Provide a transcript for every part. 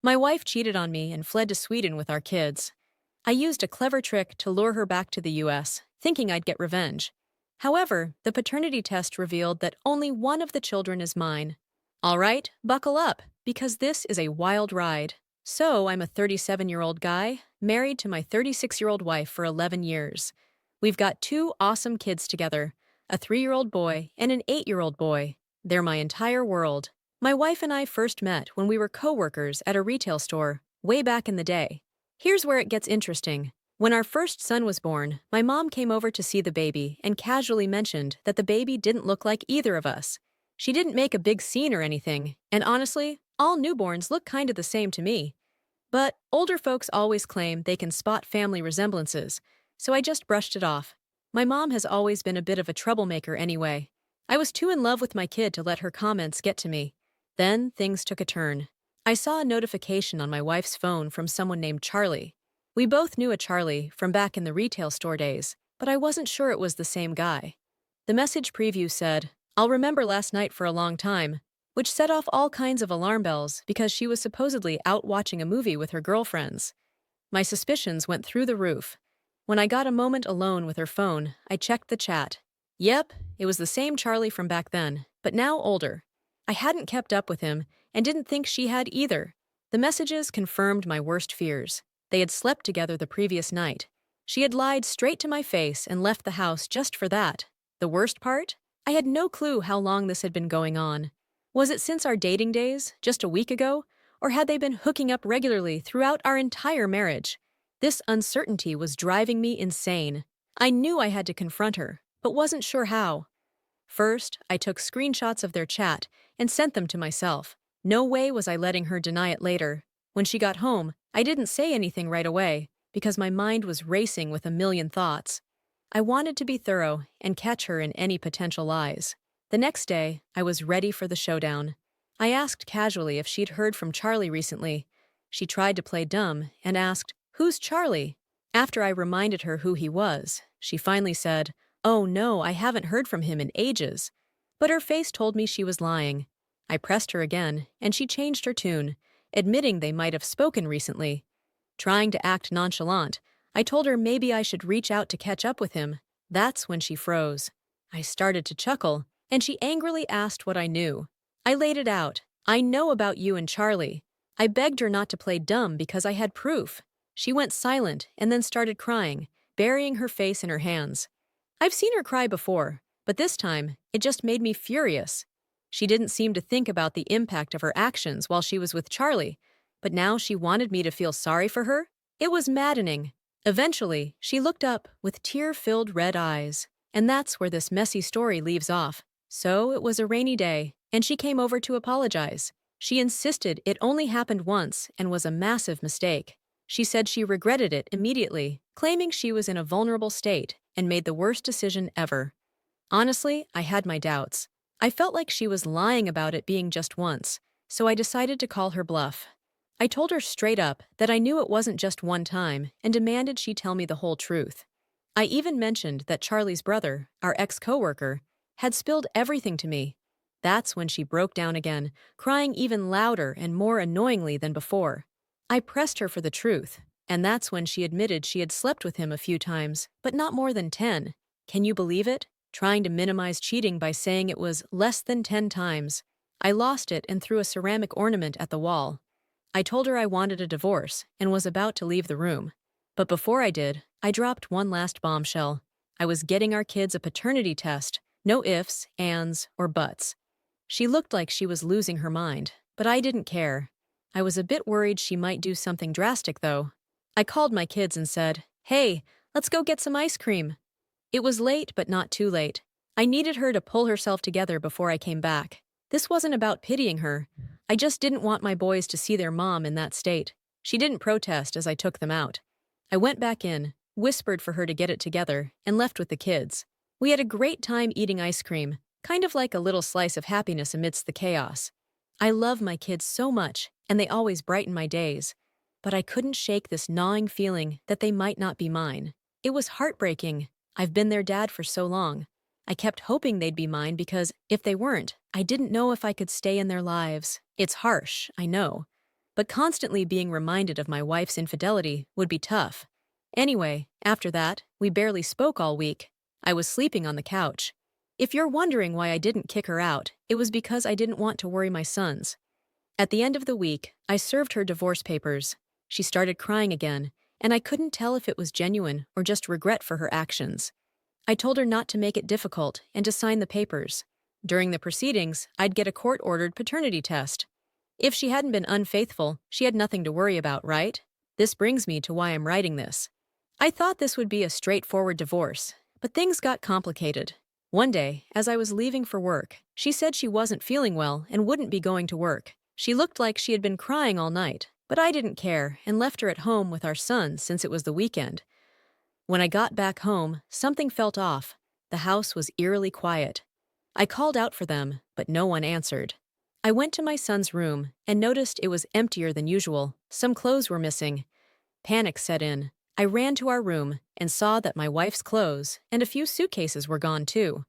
My wife cheated on me and fled to Sweden with our kids. I used a clever trick to lure her back to the US, thinking I'd get revenge. However, the paternity test revealed that only one of the children is mine. All right, buckle up, because this is a wild ride. So, I'm a 37-year-old guy, married to my 36-year-old wife for 11 years. We've got two awesome kids together, a 3-year-old boy and an 8-year-old boy. They're my entire world. My wife and I first met when we were co-workers at a retail store, way back in the day. Here's where it gets interesting. When our first son was born, my mom came over to see the baby and casually mentioned that the baby didn't look like either of us. She didn't make a big scene or anything, and honestly, all newborns look kind of the same to me. But older folks always claim they can spot family resemblances, so I just brushed it off. My mom has always been a bit of a troublemaker anyway. I was too in love with my kid to let her comments get to me. Then things took a turn. I saw a notification on my wife's phone from someone named Charlie. We both knew a Charlie from back in the retail store days, but I wasn't sure it was the same guy. The message preview said, "I'll remember last night for a long time," which set off all kinds of alarm bells because she was supposedly out watching a movie with her girlfriends. My suspicions went through the roof. When I got a moment alone with her phone, I checked the chat. Yep, it was the same Charlie from back then, but now older. I hadn't kept up with him and didn't think she had either. The messages confirmed my worst fears. They had slept together the previous night. She had lied straight to my face and left the house just for that. The worst part? I had no clue how long this had been going on. Was it since our dating days, just a week ago, or had they been hooking up regularly throughout our entire marriage? This uncertainty was driving me insane. I knew I had to confront her, but wasn't sure how. First, I took screenshots of their chat and sent them to myself. No way was I letting her deny it later. When she got home, I didn't say anything right away because my mind was racing with a million thoughts. I wanted to be thorough and catch her in any potential lies. The next day, I was ready for the showdown. I asked casually if she'd heard from Charlie recently. She tried to play dumb and asked, "Who's Charlie?" After I reminded her who he was, she finally said, "Oh no, I haven't heard from him in ages." But her face told me she was lying. I pressed her again, and she changed her tune, admitting they might have spoken recently. Trying to act nonchalant, I told her maybe I should reach out to catch up with him. That's when she froze. I started to chuckle, and she angrily asked what I knew. I laid it out. "I know about you and Charlie." I begged her not to play dumb because I had proof. She went silent and then started crying, burying her face in her hands. I've seen her cry before, but this time, it just made me furious. She didn't seem to think about the impact of her actions while she was with Charlie, but now she wanted me to feel sorry for her? It was maddening. Eventually, she looked up with tear-filled red eyes, and that's where this messy story leaves off. So it was a rainy day, and she came over to apologize. She insisted it only happened once and was a massive mistake. She said she regretted it immediately, claiming she was in a vulnerable state and made the worst decision ever. Honestly, I had my doubts. I felt like she was lying about it being just once, so I decided to call her bluff. I told her straight up that I knew it wasn't just one time and demanded she tell me the whole truth. I even mentioned that Charlie's brother, our ex-coworker, had spilled everything to me. That's when she broke down again, crying even louder and more annoyingly than before. I pressed her for the truth, and that's when she admitted she had slept with him a few times, but not more than 10. Can you believe it? Trying to minimize cheating by saying it was less than 10 times. I lost it and threw a ceramic ornament at the wall. I told her I wanted a divorce and was about to leave the room. But before I did, I dropped one last bombshell. I was getting our kids a paternity test, no ifs, ands, or buts. She looked like she was losing her mind, but I didn't care. I was a bit worried she might do something drastic, though. I called my kids and said, "Hey, let's go get some ice cream." It was late, but not too late. I needed her to pull herself together before I came back. This wasn't about pitying her. I just didn't want my boys to see their mom in that state. She didn't protest as I took them out. I went back in, whispered for her to get it together, and left with the kids. We had a great time eating ice cream, kind of like a little slice of happiness amidst the chaos. I love my kids so much, and they always brighten my days. But I couldn't shake this gnawing feeling that they might not be mine. It was heartbreaking. I've been their dad for so long. I kept hoping they'd be mine because, if they weren't, I didn't know if I could stay in their lives. It's harsh, I know. but constantly being reminded of my wife's infidelity would be tough. Anyway, after that, we barely spoke all week. I was sleeping on the couch. If you're wondering why I didn't kick her out, it was because I didn't want to worry my sons. At the end of the week, I served her divorce papers. She started crying again, and I couldn't tell if it was genuine or just regret for her actions. I told her not to make it difficult and to sign the papers. During the proceedings, I'd get a court-ordered paternity test. If she hadn't been unfaithful, she had nothing to worry about, right? This brings me to why I'm writing this. I thought this would be a straightforward divorce, but things got complicated. One day, as I was leaving for work, she said she wasn't feeling well and wouldn't be going to work. She looked like she had been crying all night, but I didn't care and left her at home with our son since it was the weekend. When I got back home, something felt off. The house was eerily quiet. I called out for them, but no one answered. I went to my son's room and noticed it was emptier than usual. Some clothes were missing. Panic set in. I ran to our room and saw that my wife's clothes and a few suitcases were gone too.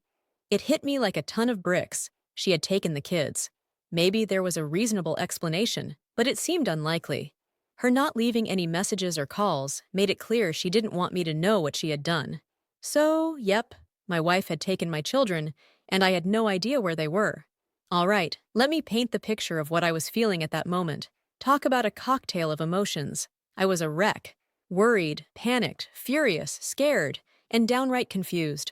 It hit me like a ton of bricks. She had taken the kids. Maybe there was a reasonable explanation, but it seemed unlikely. Her not leaving any messages or calls made it clear she didn't want me to know what she had done. So, yep, my wife had taken my children, and I had no idea where they were. All right, let me paint the picture of what I was feeling at that moment. Talk about a cocktail of emotions. I was a wreck. Worried, panicked, furious, scared, and downright confused.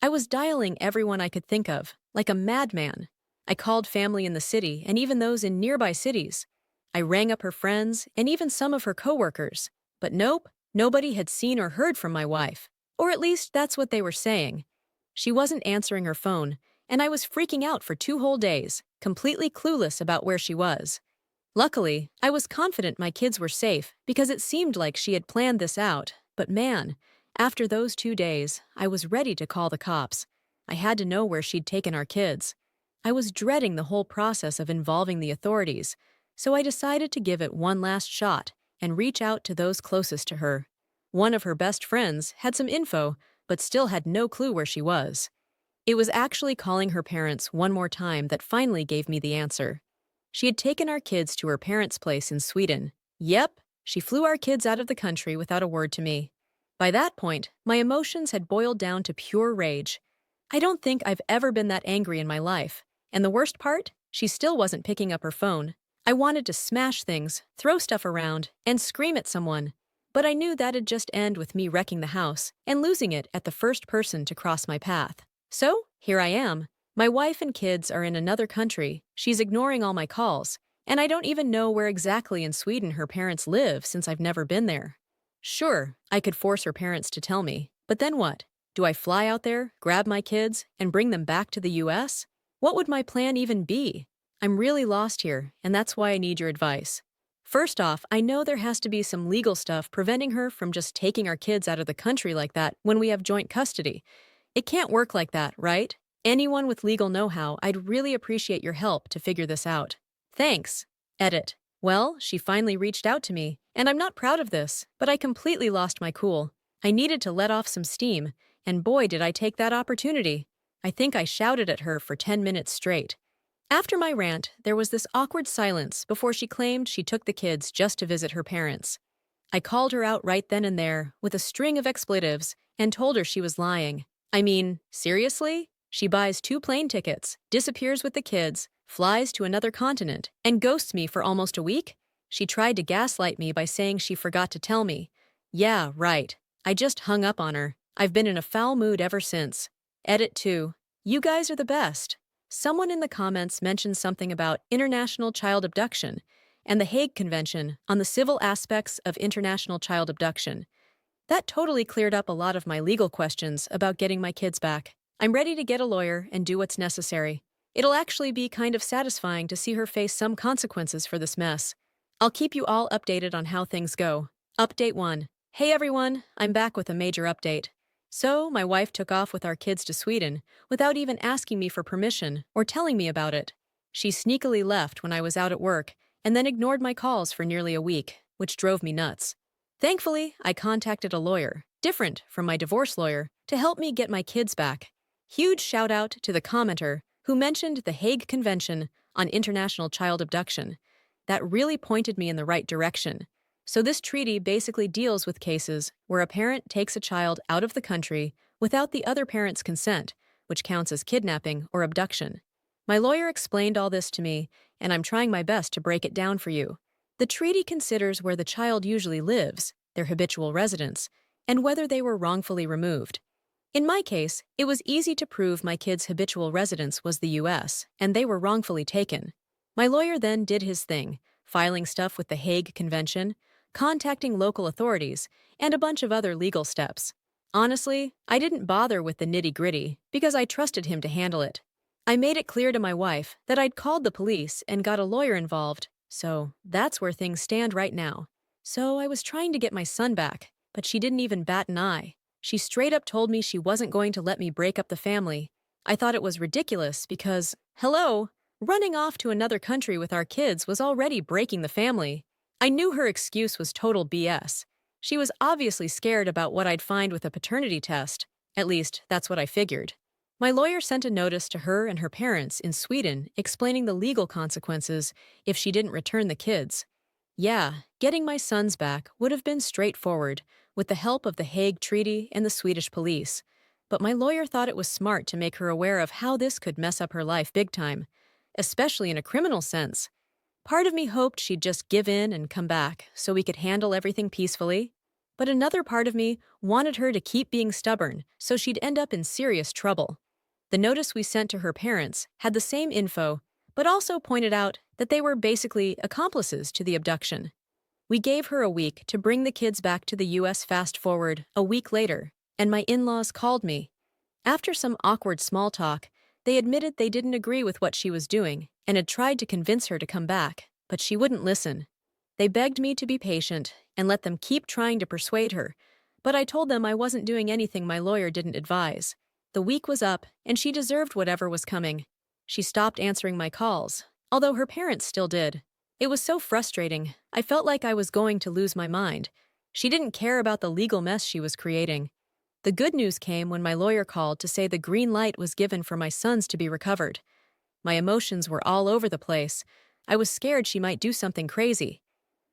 I was dialing everyone I could think of, like a madman. I called family in the city and even those in nearby cities. I rang up her friends and even some of her coworkers. But nope, nobody had seen or heard from my wife. Or at least that's what they were saying. She wasn't answering her phone, and I was freaking out for 2 whole days, completely clueless about where she was. Luckily, I was confident my kids were safe because it seemed like she had planned this out, but man, after those 2 days, I was ready to call the cops. I had to know where she'd taken our kids. I was dreading the whole process of involving the authorities, so I decided to give it one last shot and reach out to those closest to her. One of her best friends had some info, but still had no clue where she was. It was actually calling her parents one more time that finally gave me the answer. She had taken our kids to her parents' place in Sweden. Yep, she flew our kids out of the country without a word to me. By that point, my emotions had boiled down to pure rage. I don't think I've ever been that angry in my life. And the worst part? She still wasn't picking up her phone. I wanted to smash things, throw stuff around, and scream at someone. But I knew that'd just end with me wrecking the house and losing it at the first person to cross my path. So, here I am. My wife and kids are in another country, she's ignoring all my calls, and I don't even know where exactly in Sweden her parents live since I've never been there. Sure, I could force her parents to tell me, but then what? Do I fly out there, grab my kids, and bring them back to the US? What would my plan even be? I'm really lost here, and that's why I need your advice. First off, I know there has to be some legal stuff preventing her from just taking our kids out of the country like that when we have joint custody. It can't work like that, right? Anyone with legal know-how, I'd really appreciate your help to figure this out. Thanks. Edit. Well, she finally reached out to me, and I'm not proud of this, but I completely lost my cool. I needed to let off some steam, and boy did I take that opportunity. I think I shouted at her for 10 minutes straight. After my rant, there was this awkward silence before she claimed she took the kids just to visit her parents. I called her out right then and there, with a string of expletives, and told her she was lying. I mean, seriously? She buys 2 plane tickets, disappears with the kids, flies to another continent, and ghosts me for almost a week? She tried to gaslight me by saying she forgot to tell me. Yeah, right. I just hung up on her. I've been in a foul mood ever since. Edit 2. You guys are the best. Someone in the comments mentioned something about international child abduction and the Hague Convention on the civil aspects of international child abduction. That totally cleared up a lot of my legal questions about getting my kids back. I'm ready to get a lawyer and do what's necessary. It'll actually be kind of satisfying to see her face some consequences for this mess. I'll keep you all updated on how things go. Update 1. Hey everyone, I'm back with a major update. So, my wife took off with our kids to Sweden without even asking me for permission or telling me about it. She sneakily left when I was out at work and then ignored my calls for nearly a week, which drove me nuts. Thankfully, I contacted a lawyer, different from my divorce lawyer, to help me get my kids back. Huge shout out to the commenter who mentioned the Hague Convention on International Child Abduction. that really pointed me in the right direction. So, this treaty basically deals with cases where a parent takes a child out of the country without the other parent's consent, which counts as kidnapping or abduction. My lawyer explained all this to me, and I'm trying my best to break it down for you. The treaty considers where the child usually lives, their habitual residence, and whether they were wrongfully removed. In my case, it was easy to prove my kid's habitual residence was the US, and they were wrongfully taken. My lawyer then did his thing, filing stuff with the Hague Convention, contacting local authorities, and a bunch of other legal steps. Honestly, I didn't bother with the nitty-gritty because I trusted him to handle it. I made it clear to my wife that I'd called the police and got a lawyer involved, so that's where things stand right now. So I was trying to get my son back, but she didn't even bat an eye. She straight up told me she wasn't going to let me break up the family. I thought it was ridiculous because, hello, running off to another country with our kids was already breaking the family. I knew her excuse was total BS. She was obviously scared about what I'd find with a paternity test. At least, that's what I figured. My lawyer sent a notice to her and her parents in Sweden explaining the legal consequences if she didn't return the kids. Yeah, getting my sons back would have been straightforward, with the help of the Hague Treaty and the Swedish police. But my lawyer thought it was smart to make her aware of how this could mess up her life big time, especially in a criminal sense. Part of me hoped she'd just give in and come back so we could handle everything peacefully. But another part of me wanted her to keep being stubborn so she'd end up in serious trouble. The notice we sent to her parents had the same info, but also pointed out that they were basically accomplices to the abduction. We gave her a week to bring the kids back to the US. Fast forward a week later, and my in-laws called me. After some awkward small talk, they admitted they didn't agree with what she was doing and had tried to convince her to come back, but she wouldn't listen. They begged me to be patient and let them keep trying to persuade her, but I told them I wasn't doing anything my lawyer didn't advise. The week was up, and she deserved whatever was coming. She stopped answering my calls, although her parents still did. It was so frustrating. I felt like I was going to lose my mind. She didn't care about the legal mess she was creating. The good news came when my lawyer called to say the green light was given for my sons to be recovered. My emotions were all over the place. I was scared she might do something crazy.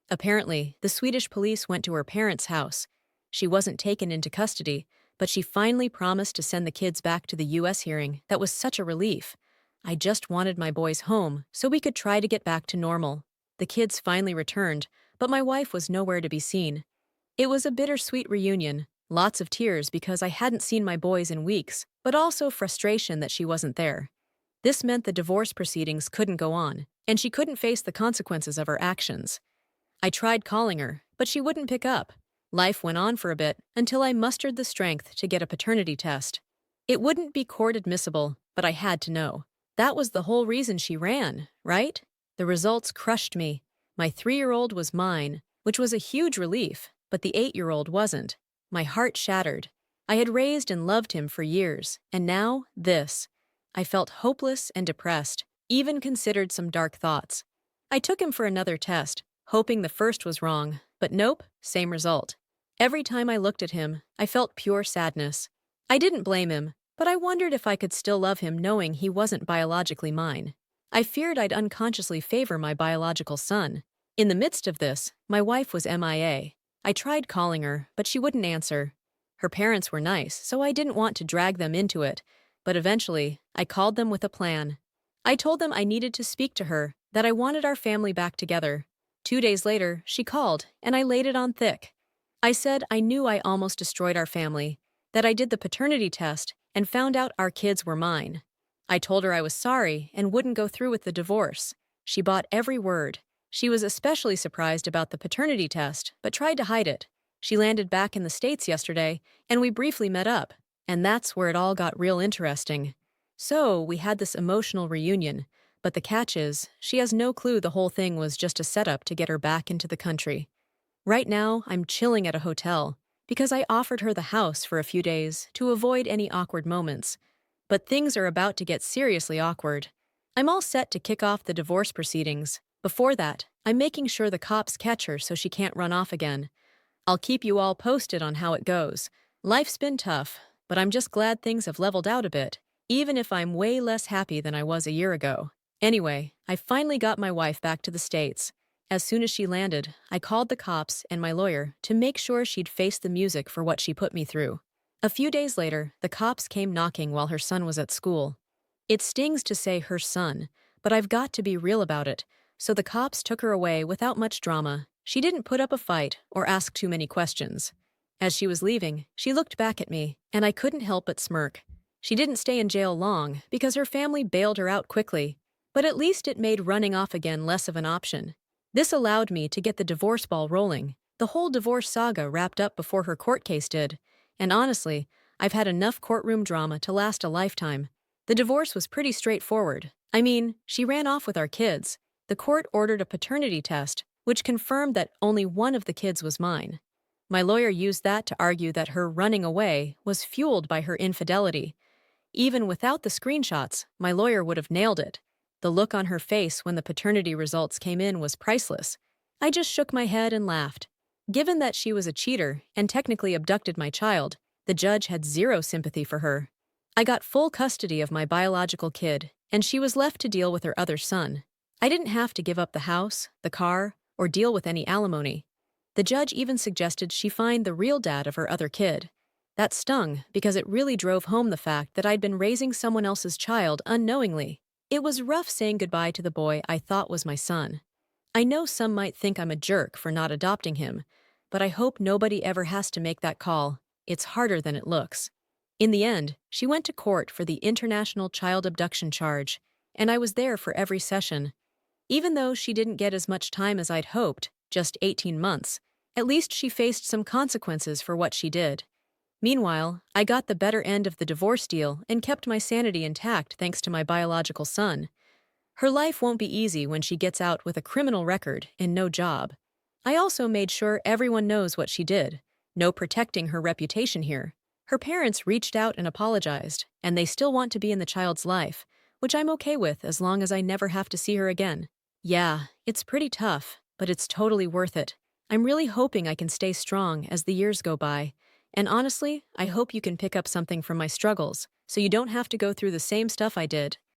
Apparently, the Swedish police went to her parents' house. She wasn't taken into custody, but she finally promised to send the kids back to the US hearing. That was such a relief. I just wanted my boys home so we could try to get back to normal. The kids finally returned, but my wife was nowhere to be seen. It was a bittersweet reunion, lots of tears because I hadn't seen my boys in weeks, but also frustration that she wasn't there. This meant the divorce proceedings couldn't go on, and she couldn't face the consequences of her actions. I tried calling her, but she wouldn't pick up. Life went on for a bit until I mustered the strength to get a paternity test. It wouldn't be court admissible, but I had to know. That was the whole reason she ran, right? The results crushed me. My 3-year-old was mine, which was a huge relief, but the 8-year-old wasn't. My heart shattered. I had raised and loved him for years, and now, this. I felt hopeless and depressed, even considered some dark thoughts. I took him for another test, hoping the first was wrong, but nope, same result. Every time I looked at him, I felt pure sadness. I didn't blame him, but I wondered if I could still love him knowing he wasn't biologically mine. I feared I'd unconsciously favor my biological son. In the midst of this, my wife was MIA. I tried calling her, but she wouldn't answer. Her parents were nice, so I didn't want to drag them into it, but eventually, I called them with a plan. I told them I needed to speak to her, that I wanted our family back together. 2 days later, she called, and I laid it on thick. I said I knew I almost destroyed our family, that I did the paternity test and found out our kids were mine. I told her I was sorry and wouldn't go through with the divorce. She bought every word. She was especially surprised about the paternity test, but tried to hide it. She landed back in the States yesterday, and we briefly met up, and that's where it all got real interesting. So we had this emotional reunion, but the catch is, she has no clue the whole thing was just a setup to get her back into the country. Right now, I'm chilling at a hotel, because I offered her the house for a few days to avoid any awkward moments. But things are about to get seriously awkward. I'm all set to kick off the divorce proceedings. Before that, I'm making sure the cops catch her so she can't run off again. I'll keep you all posted on how it goes. Life's been tough, but I'm just glad things have leveled out a bit, even if I'm way less happy than I was a year ago. Anyway, I finally got my wife back to the States. As soon as she landed, I called the cops and my lawyer to make sure she'd face the music for what she put me through. A few days later, the cops came knocking while her son was at school. It stings to say her son, but I've got to be real about it, so the cops took her away without much drama. She didn't put up a fight or ask too many questions. As she was leaving, she looked back at me, and I couldn't help but smirk. She didn't stay in jail long because her family bailed her out quickly, but at least it made running off again less of an option. This allowed me to get the divorce ball rolling. The whole divorce saga wrapped up before her court case did, and honestly, I've had enough courtroom drama to last a lifetime. The divorce was pretty straightforward. I mean, she ran off with our kids. The court ordered a paternity test, which confirmed that only one of the kids was mine. My lawyer used that to argue that her running away was fueled by her infidelity. Even without the screenshots, my lawyer would have nailed it. The look on her face when the paternity results came in was priceless. I just shook my head and laughed. Given that she was a cheater and technically abducted my child, the judge had zero sympathy for her. I got full custody of my biological kid, and she was left to deal with her other son. I didn't have to give up the house, the car, or deal with any alimony. The judge even suggested she find the real dad of her other kid. That stung because it really drove home the fact that I'd been raising someone else's child unknowingly. It was rough saying goodbye to the boy I thought was my son. I know some might think I'm a jerk for not adopting him, but I hope nobody ever has to make that call. It's harder than it looks. In the end, she went to court for the international child abduction charge, and I was there for every session. Even though she didn't get as much time as I'd hoped, just 18 months, at least she faced some consequences for what she did. Meanwhile, I got the better end of the divorce deal and kept my sanity intact thanks to my biological son. Her life won't be easy when she gets out with a criminal record and no job. I also made sure everyone knows what she did. No protecting her reputation here. Her parents reached out and apologized, and they still want to be in the child's life, which I'm okay with as long as I never have to see her again. Yeah, it's pretty tough, but it's totally worth it. I'm really hoping I can stay strong as the years go by. And honestly, I hope you can pick up something from my struggles, so you don't have to go through the same stuff I did.